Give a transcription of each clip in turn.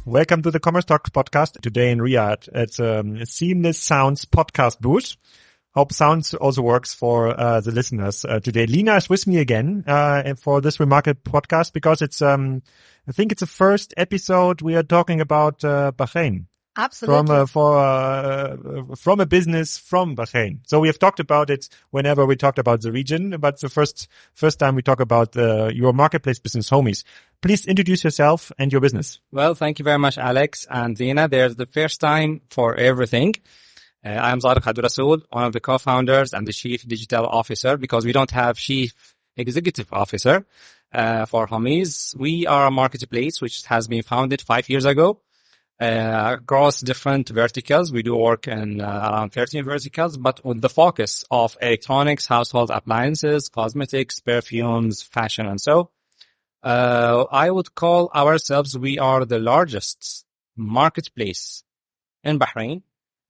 Welcome to the Commerce Talks podcast today in Riyadh. It's a Seamless Sounds podcast booth. Hope sounds also works for the listeners today. Lina is with me again for this remarkable podcast because it's I think it's the first episode we are talking about Bahrain. Absolutely. From a business from Bahrain. So we have talked about it whenever we talked about the region, but the first time we talk about your marketplace business, Homiez. Please introduce yourself and your business. Well, thank you very much, Alex and Zina. There's the first time for everything. I'm Sadeq Abdulrasool, one of the co-founders and the chief digital officer, because we don't have chief executive officer for Homiez. We are a marketplace which has been founded 5 years ago. Across different verticals. We do work in around 13 verticals, but with the focus of electronics, household appliances, cosmetics, perfumes, fashion, and so. I would call ourselves, we are the largest marketplace in Bahrain,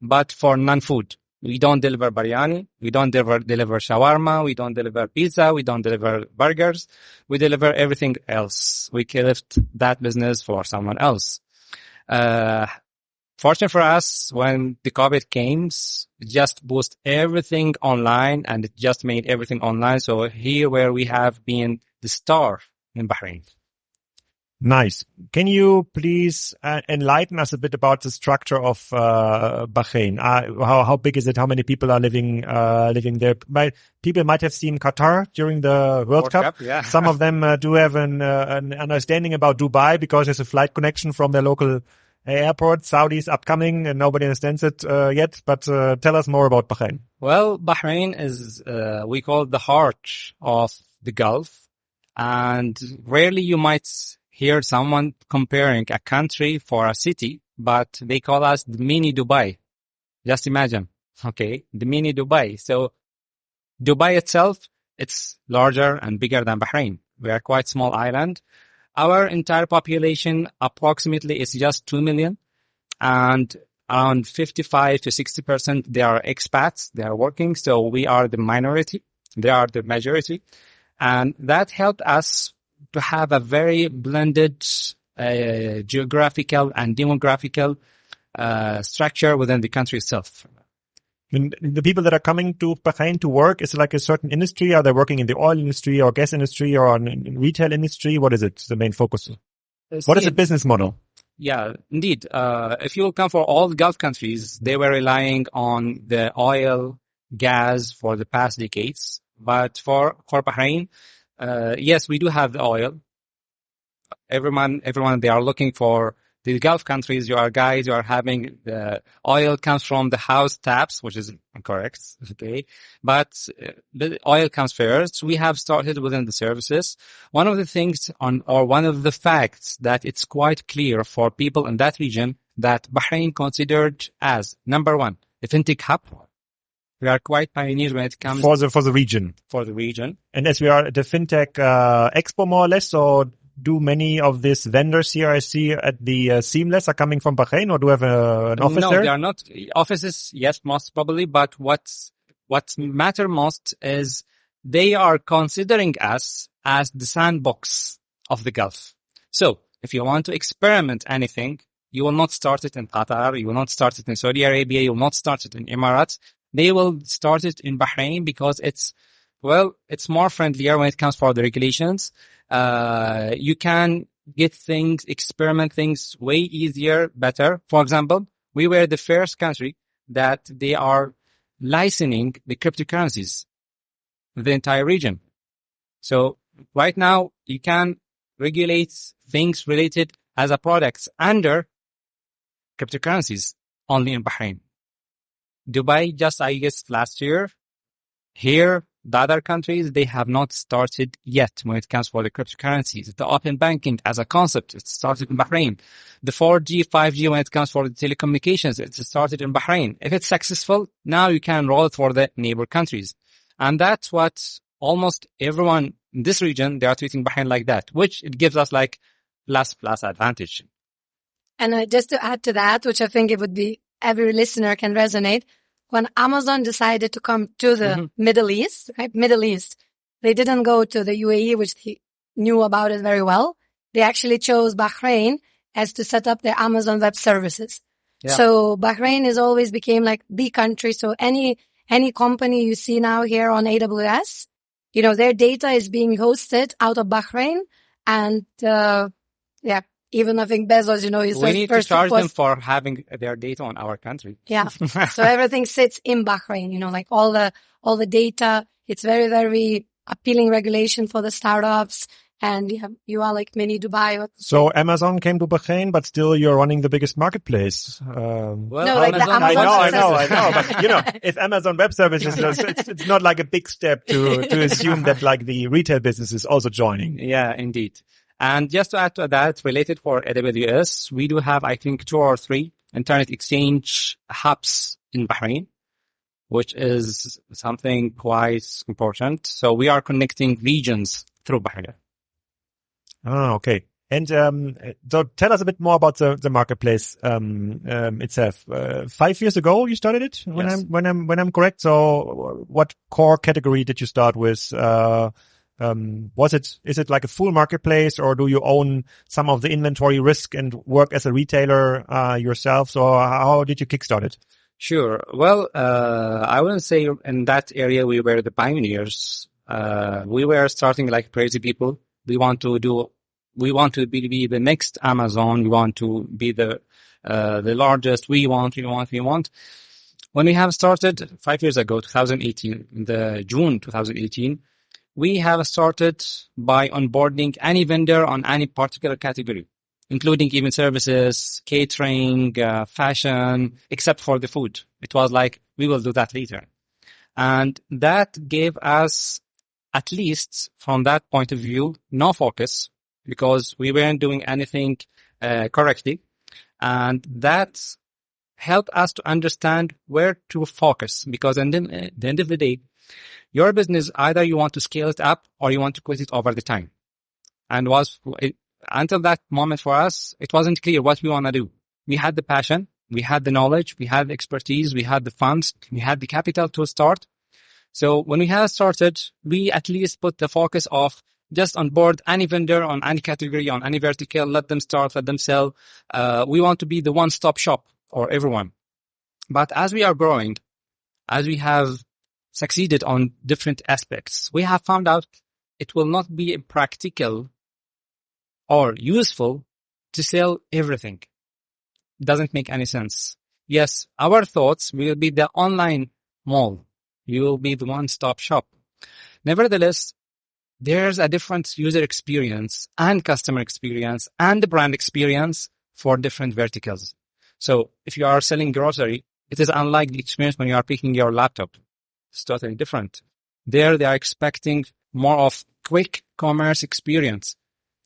but for non-food. We don't deliver biryani, we don't deliver shawarma, we don't deliver pizza, we don't deliver burgers. We deliver everything else. We left that business for someone else. Fortunate for us, when the COVID came, it just boosted everything online and it just made everything online. So here where we have been the star in Bahrain. Nice. Can you please enlighten us a bit about the structure of Bahrain? How big is it? How many people are living there? People might have seen Qatar during the World Cup. Yeah. Some of them do have an understanding about Dubai because there's a flight connection from their local airport. Saudi's upcoming and nobody understands it yet. But tell us more about Bahrain. Well, Bahrain is we call it the heart of the Gulf, and rarely you might hear someone comparing a country for a city, but they call us the mini Dubai. Just imagine, okay, the mini Dubai. So Dubai itself, it's larger and bigger than Bahrain. We are quite small island. Our entire population approximately is just 2 million, and around 55 to 60%, they are expats. They are working. So we are the minority. They are the majority. And that helped us to have a very blended geographical and demographical structure within the country itself. And the people that are coming to Bahrain to work, is it like a certain industry? Are they working in the oil industry or gas industry or in retail industry? What is it, the main focus? What is the business model? Yeah, indeed. If you come for all the Gulf countries, they were relying on the oil, gas for the past decades. But for Bahrain, yes, we do have the oil. Everyone, they are looking for the Gulf countries. You are having the oil comes from the house taps, which is incorrect. Okay. But the oil comes first. We have started within the services. One of the things one of the facts that it's quite clear for people in that region that Bahrain considered as number one, the fintech hub. We are quite pioneers when it comes for the region. For the region. And as we are at the fintech expo more or less, so do many of these vendors here I see at the Seamless are coming from Bahrain, or do you have an office there? No, they are not. Offices, yes, most probably. But what matter most is they are considering us as the sandbox of the Gulf. So if you want to experiment anything, you will not start it in Qatar. You will not start it in Saudi Arabia. You will not start it in Emirates. They will start it in Bahrain because it's more friendlier when it comes for the regulations. You can get things, experiment things way easier, better. For example, we were the first country that they are licensing the cryptocurrencies in the entire region. So right now you can regulate things related as a products under cryptocurrencies only in Bahrain. Dubai, just I guess last year. Here, the other countries, they have not started yet when it comes for the cryptocurrencies. The open banking as a concept, it started in Bahrain. The 4G, 5G when it comes for the telecommunications, it started in Bahrain. If it's successful, now you can roll it for the neighbor countries. And that's what almost everyone in this region, they are treating Bahrain like that, which it gives us like plus advantage. And just to add to that, which I think it would be every listener can resonate, when Amazon decided to come to the Middle East, they didn't go to the UAE, which they knew about it very well. They actually chose Bahrain as to set up their Amazon Web Services. Yeah. So Bahrain has always became like the country. So any company you see now here on AWS, their data is being hosted out of Bahrain. And, even I think Bezos, is we need to first charge them for having their data on our country. Yeah. So everything sits in Bahrain, like all the data. It's very, very appealing regulation for the startups. And you are like mini Dubai. So Amazon came to Bahrain, but still you're running the biggest marketplace. Well, no, like the Amazon I know. But if Amazon Web Services, it's not like a big step to assume that like the retail business is also joining. Yeah, indeed. And just to add to that, related for AWS, we do have, I think, 2 or 3 internet exchange hubs in Bahrain, which is something quite important. So we are connecting regions through Bahrain. Oh, okay. And so tell us a bit more about the marketplace itself. 5 years ago you started it, Yes. when I'm correct. So what core category did you start with? Is it like a full marketplace, or do you own some of the inventory risk and work as a retailer yourself? So how did you kickstart it? Sure. Well, I wouldn't say in that area we were the pioneers. We were starting like crazy people. We want to be the next Amazon. We want to be the largest. We want. When we have started 5 years ago, 2018, in the June 2018, we have started by onboarding any vendor on any particular category, including even services, catering, fashion, except for the food. It was like, we will do that later. And that gave us, at least from that point of view, no focus, because we weren't doing anything correctly. And that helped us to understand where to focus, because at the end of the day, your business, either you want to scale it up or you want to quit it over the time. And until that moment for us, it wasn't clear what we want to do. We had the passion, we had the knowledge, we had the expertise, we had the funds, we had the capital to start. So when we had started, we at least put the focus of just on board any vendor on any category, on any vertical, let them start, let them sell. We want to be the one-stop shop for everyone. But as we are growing, as we have succeeded on different aspects, we have found out it will not be practical or useful to sell everything. It doesn't make any sense. Yes, our thoughts will be the online mall. You will be the one-stop shop. Nevertheless, there's a different user experience and customer experience and the brand experience for different verticals. So if you are selling grocery, it is unlike the experience when you are picking your laptop. It's totally different. There, they are expecting more of quick commerce experience.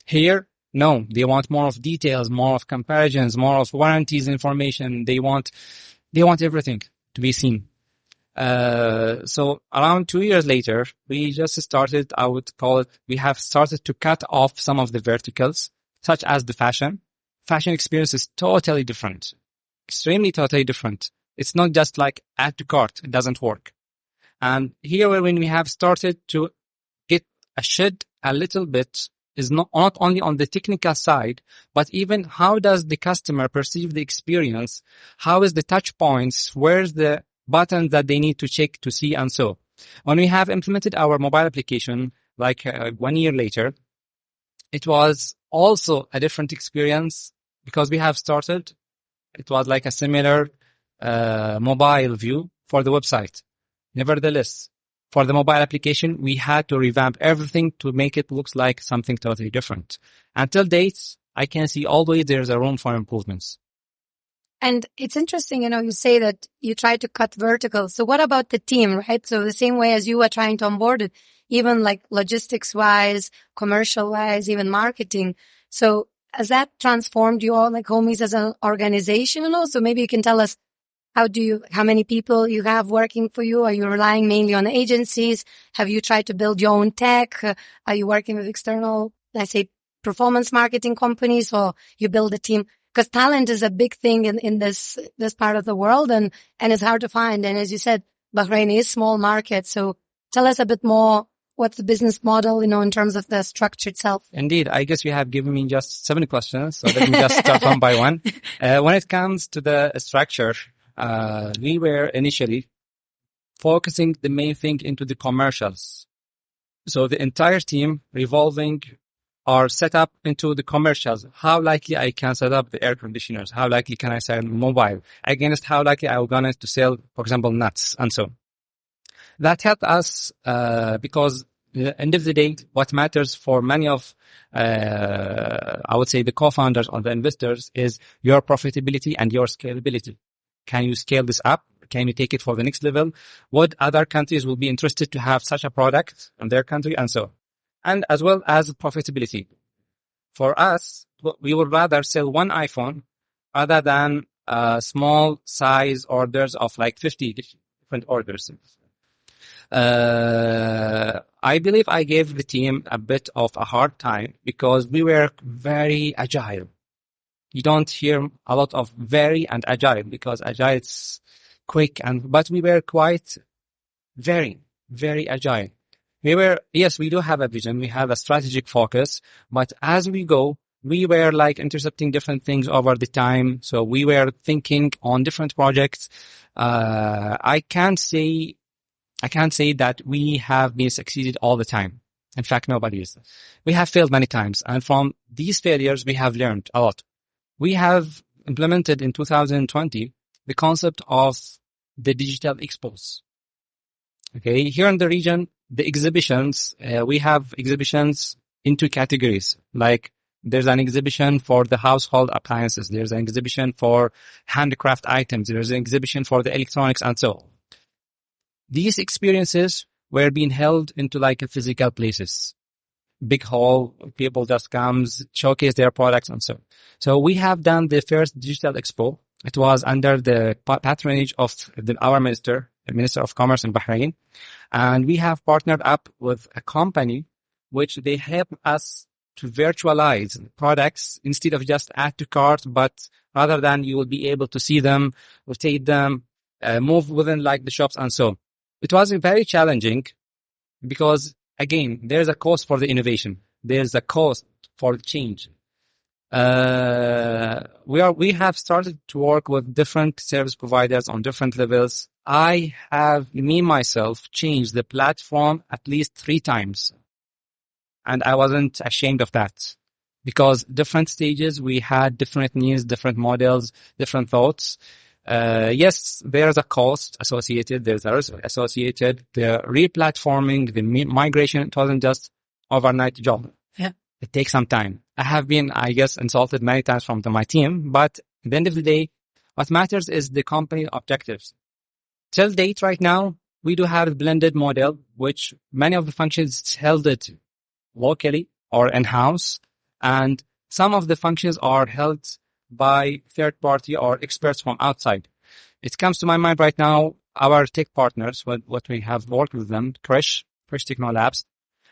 Here, no, they want more of details, more of comparisons, more of warranties information. They want everything to be seen. So around 2 years later, we just started, I would call it, we have started to cut off some of the verticals, such as the fashion. Fashion experience is totally different, extremely totally different. It's not just like add to cart. It doesn't work. And here when we have started to get a shed a little bit is not only on the technical side, but even how does the customer perceive the experience? How is the touch points? Where's the buttons that they need to check to see? And so when we have implemented our mobile application, like 1 year later, it was also a different experience because we have started, it was like a similar mobile view for the website. Nevertheless, for the mobile application, we had to revamp everything to make it look like something totally different. Until date, I can see always there's a room for improvements. And it's interesting, you say that you try to cut verticals. So what about the team, right? So the same way as you were trying to onboard it, even like logistics wise, commercial wise, even marketing. So has that transformed you all, like Homiez as an organization? And also maybe you can tell us, how many people you have working for you? Are you relying mainly on agencies? Have you tried to build your own tech? Are you working with external, let's say, performance marketing companies, or you build a team? Because talent is a big thing in this part of the world, and it's hard to find. And as you said, Bahrain is small market. So tell us a bit more what's the business model, in terms of the structure itself? Indeed. I guess you have given me just 7 questions. So let me just start one by one. When it comes to the structure, we were initially focusing the main thing into the commercials. So the entire team revolving or set up into the commercials. How likely I can set up the air conditioners? How likely can I sell mobile? Against how likely I'm going to sell, for example, nuts and so. That helped us because at the end of the day, what matters for many of, I would say, the co-founders or the investors is your profitability and your scalability. Can you scale this up? Can you take it for the next level? What other countries will be interested to have such a product in their country and so. And as well as profitability. For us, we would rather sell one iPhone rather than small size orders of like 50 different orders. I believe I gave the team a bit of a hard time because we were very agile. You don't hear a lot of very and agile because agile is quick but we were quite very, very agile. Yes, we do have a vision. We have a strategic focus, but as we go, we were like intercepting different things over the time. So we were thinking on different projects. I can't say that we have been succeeded all the time. In fact, nobody is. We have failed many times. And from these failures, we have learned a lot. We have implemented in 2020 the concept of the digital expos. Okay. Here in the region, the exhibitions, we have exhibitions in 2 categories. Like there's an exhibition for the household appliances. There's an exhibition for handicraft items. There's an exhibition for the electronics and so on. These experiences were being held into like a physical places. Big hall, people just comes, showcase their products and so. So we have done the first digital expo. It was under the patronage of our Minister of Commerce in Bahrain. And we have partnered up with a company which they help us to virtualize products instead of just add to cart, but rather than you will be able to see them, rotate them, move within like the shops and so. It was very challenging because again, there's a cost for the innovation. There's a cost for the change. We have started to work with different service providers on different levels. I have, myself, changed the platform at least 3 times. And I wasn't ashamed of that because different stages, we had different needs, different models, different thoughts. Yes, there's a cost associated. There's a risk associated. The re-platforming, the migration, it wasn't just overnight job. Yeah. It takes some time. I have been, I guess, insulted many times from my team, but at the end of the day, what matters is the company objectives. Till date right now, we do have a blended model, which many of the functions held it locally or in-house, and some of the functions are held by third party or experts from outside. It comes to my mind right now, our tech partners, what we have worked with them, Fresh Techno Labs.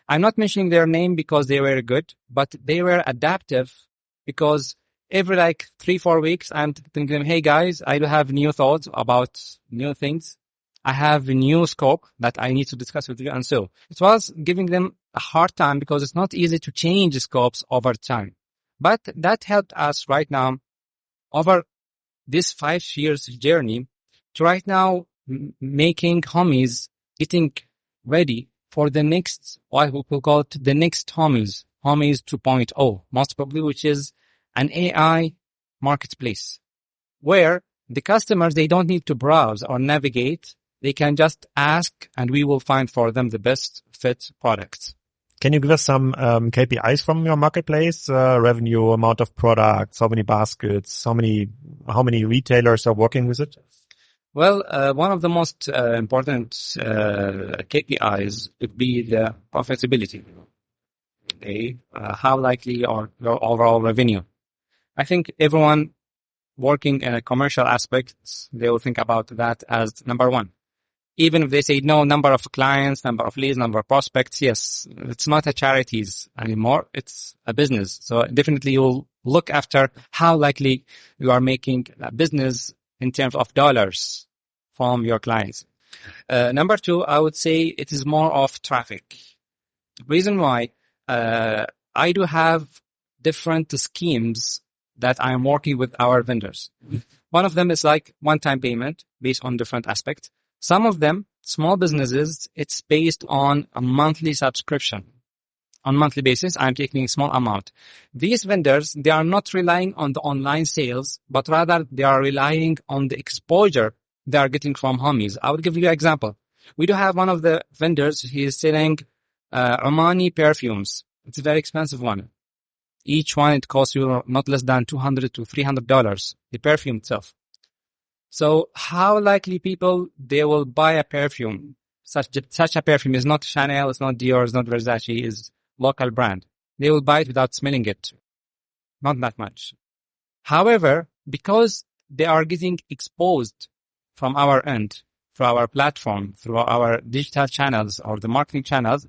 I'm not mentioning their name because they were good, but they were adaptive because every like 3-4 weeks, I'm thinking, hey guys, I do have new thoughts about new things. I have a new scope that I need to discuss with you. And so it was giving them a hard time because it's not easy to change scopes over time. But that helped us right now over this 5 years journey to right now making Homiez getting ready for the next, what we will call it, the next Homiez 2.0, most probably, which is an AI marketplace where the customers, they don't need to browse or navigate. They can just ask and we will find for them the best fit products. Can you give us some KPIs from your marketplace? Revenue, amount of products, how many baskets, how many retailers are working with it? Well, one of the most important KPIs would be the profitability. Okay, how likely are your overall revenue? I think everyone working in a commercial aspect, they will think about that as number one. Even if they say no, number of clients, number of leads, number of prospects, yes, it's not a charities anymore. It's a business. So definitely you'll look after how likely you are making a business in terms of dollars from your clients. Number two, I would say it is more of traffic. Reason why, I do have different schemes that I'm working with our vendors. One of them is like one-time payment based on different aspects. Some of them, small businesses, it's based on a monthly subscription. On monthly basis, I'm taking a small amount. These vendors, they are not relying on the online sales, but rather they are relying on the exposure they are getting from Homiez. I will give you an example. We do have one of the vendors, he is selling Omani perfumes. It's a very expensive one. Each one, it costs you not less than $200 to $300, the perfume itself. So how likely people, they will buy a perfume? Such a perfume is not Chanel, it's not Dior, it's not Versace, is local brand. They will buy it without smelling it. Not that much. However, because they are getting exposed from our end, through our platform, through our digital channels or the marketing channels,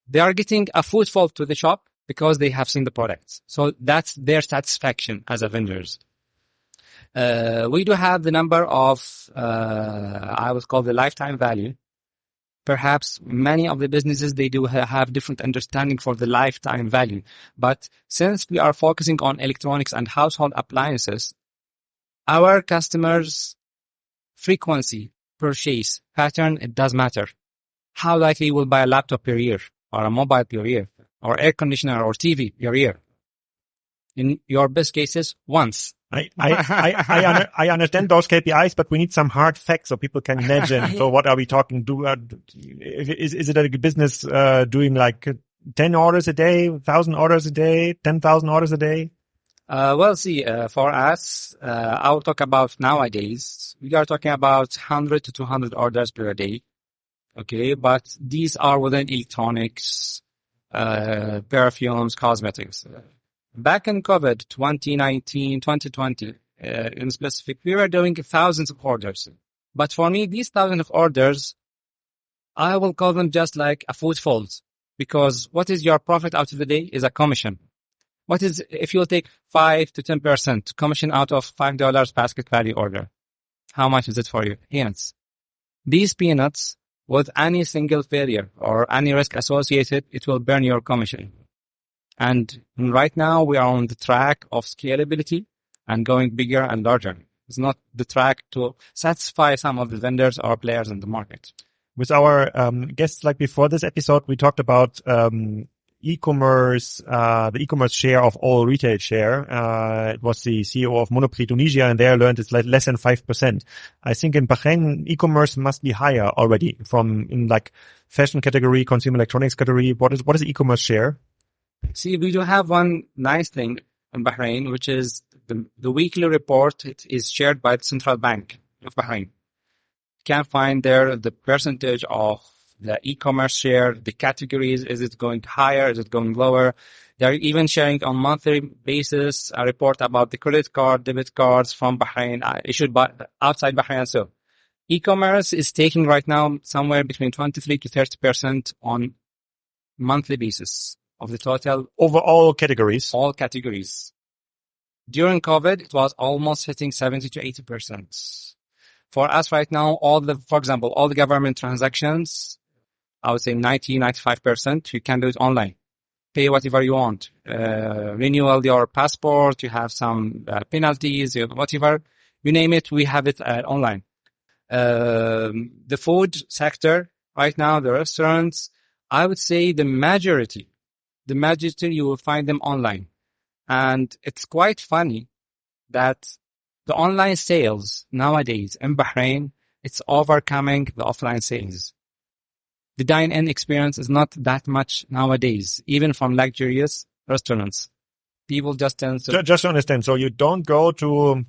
they are getting a footfall to the shop because they have seen the products. So that's their satisfaction as a vendors. We do have the number of, I would call the lifetime value. Perhaps many of the businesses, they do have different understanding for the lifetime value. But since we are focusing on electronics and household appliances, our customers' frequency, purchase pattern, it does matter. How likely you will buy a laptop per year or a mobile per year or air conditioner or TV per year? In your best cases, once. I understand those KPIs, but we need some hard facts so people can imagine. So what are we talking? Is it a business doing like 10 orders a day, 1,000 orders a day, 10,000 orders a day? Well, see, for us, I'll talk about nowadays. We are talking about 100 to 200 orders per day. Okay, but these are within electronics, perfumes, cosmetics. Back in COVID, 2019, 2020, in specific, we were doing thousands of orders. But for me, these thousands of orders, I will call them just like a footfall, because what is your profit out of the day is a commission. What is, if you'll take 5 to 10% commission out of $5 basket value order, how much is it for you? Peanuts. These peanuts, with any single failure or any risk associated, it will burn your commission. And right now we are on the track of scalability and going bigger and larger. It's not the track to satisfy some of the vendors or players in the market. With our guests, like before this episode, we talked about e-commerce, the e-commerce share of all retail share. It was the CEO of Monoprix Tunisia, and there I learned it's like less than 5%. I think in Bahrain, e-commerce must be higher already from in like fashion category, consumer electronics category. What is the e-commerce share? See, we do have one nice thing in Bahrain, which is the weekly report. It is shared by the Central Bank of Bahrain. You can find there the percentage of the e-commerce share, the categories. Is it going higher? Is it going lower? They're even sharing on monthly basis a report about the credit card, debit cards from Bahrain, issued by outside Bahrain. So e-commerce is taking right now somewhere between 23 to 30% on monthly basis of the total. Over all categories? All categories. During COVID, it was almost hitting 70 to 80%. For us right now, for example, all the government transactions, I would say 90, 95%, you can do it online. Pay whatever you want. Renewal your passport, you have some penalties, whatever. You name it, we have it online. The food sector, right now, the restaurants, I would say the majority you will find them online. And it's quite funny that the online sales nowadays in Bahrain, it's overcoming the offline sales. The dine-in experience is not that much nowadays, even from luxurious restaurants. People just tend to... Just to understand, so you don't go to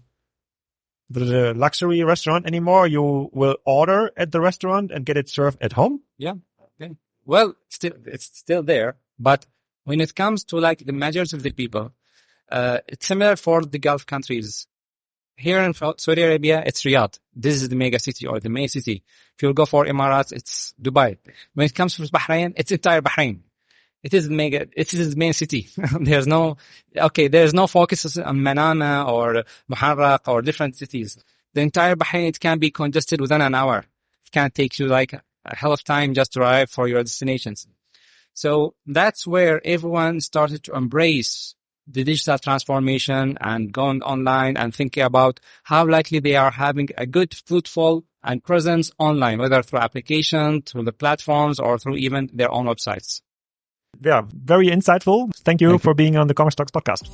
the luxury restaurant anymore. You will order at the restaurant and get it served at home? Yeah. Okay. Well, it's still there, but when it comes to like the majority of the people, it's similar for the Gulf countries. Here in Saudi Arabia, it's Riyadh. This is the mega city or the main city. If you go for Emirates, it's Dubai. When it comes to Bahrain, it's entire Bahrain. It is the main city. There's no focus on Manama or Muharraq or different cities. The entire Bahrain, it can be congested within an hour. It can take you like a hell of time just to arrive for your destinations. So that's where everyone started to embrace the digital transformation and going online and thinking about how likely they are having a good footfall and presence online, whether through application, through the platforms, or through even their own websites. Yeah, very insightful. Thank you for being on the Commerce Talks podcast.